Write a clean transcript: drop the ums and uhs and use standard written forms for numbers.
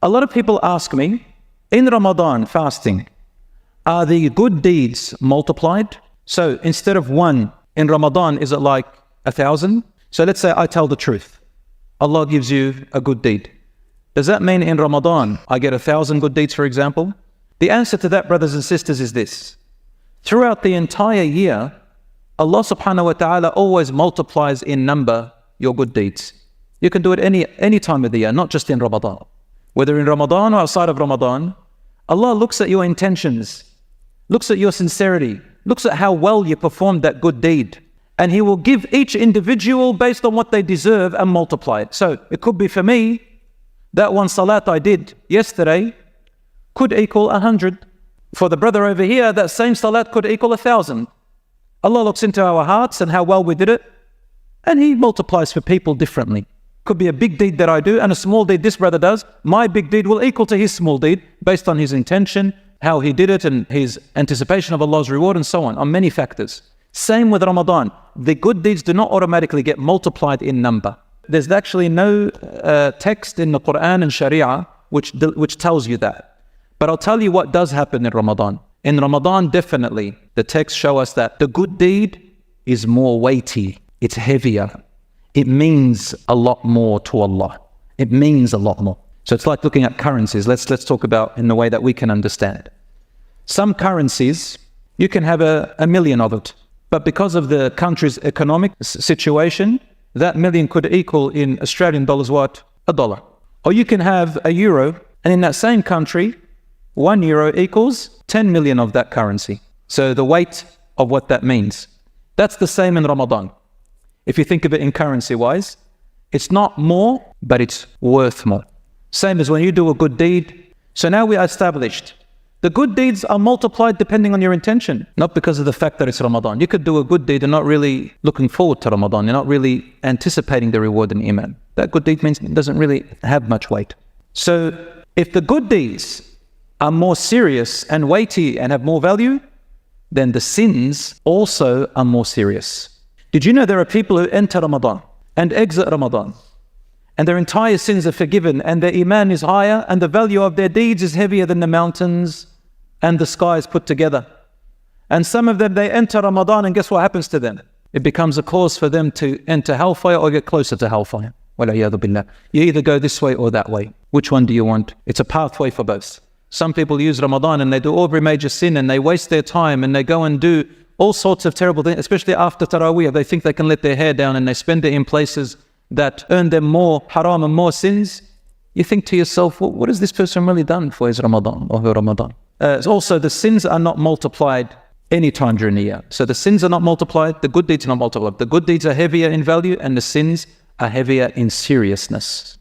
A lot of people ask me, in Ramadan fasting, are the good deeds multiplied? So instead of 1 in Ramadan, is it like 1,000? So let's say I tell the truth. Allah gives you a good deed. Does that mean in Ramadan I get 1,000 good deeds, for example? The answer to that, brothers and sisters, is this. Throughout the entire year, Allah subhanahu wa ta'ala always multiplies in number your good deeds. You can do it any time of the year, not just in Ramadan. Whether in Ramadan or outside of Ramadan, Allah looks at your intentions, looks at your sincerity, looks at how well you performed that good deed. And He will give each individual based on what they deserve and multiply it. So it could be for me, that one salat I did yesterday could equal 100. For the brother over here, that same salat could equal 1,000. Allah looks into our hearts and how well we did it, and He multiplies for people differently. Could be a big deed that I do and a small deed this brother does. My big deed will equal to his small deed based on his intention, how he did it, and his anticipation of Allah's reward, and so on many factors. Same with Ramadan. The good deeds do not automatically get multiplied in number. There's actually no text in the Quran and Sharia which tells you that. But I'll tell you what does happen in Ramadan. In Ramadan, definitely, the texts show us that the good deed is more weighty. It's heavier. It means a lot more to Allah. It means a lot more. So it's like looking at currencies. Let's talk about in the way that we can understand. Some currencies, you can have a million of it. But because of the country's economic situation, that million could equal in Australian dollars what? $1. Or you can have a euro, and in that same country, 1 euro equals 10 million of that currency. So the weight of what that means. That's the same in Ramadan. If you think of it in currency-wise, it's not more, but it's worth more. Same as when you do a good deed. So now we are established. The good deeds are multiplied depending on your intention, not because of the fact that it's Ramadan. You could do a good deed and not really looking forward to Ramadan. You're not really anticipating the reward in Iman. That good deed means it doesn't really have much weight. So if the good deeds are more serious and weighty and have more value, then the sins also are more serious. Did you know there are people who enter Ramadan and exit Ramadan, and their entire sins are forgiven, and their Iman is higher, and the value of their deeds is heavier than the mountains and the skies put together? And some of them, they enter Ramadan, and guess what happens to them? It becomes a cause for them to enter hellfire or get closer to hellfire. Wal-'iyadhu billah. You either go this way or that way. Which one do you want? It's a pathway for both. Some people use Ramadan and they do every major sin, and they waste their time, and they go and do all sorts of terrible things, especially after Taraweeh. They think they can let their hair down, and they spend it in places that earn them more haram and more sins. You think to yourself, well, what has this person really done for his Ramadan or her Ramadan? Also, the sins are not multiplied any time during the year. So the sins are not multiplied, the good deeds are not multiplied. The good deeds are heavier in value, and the sins are heavier in seriousness.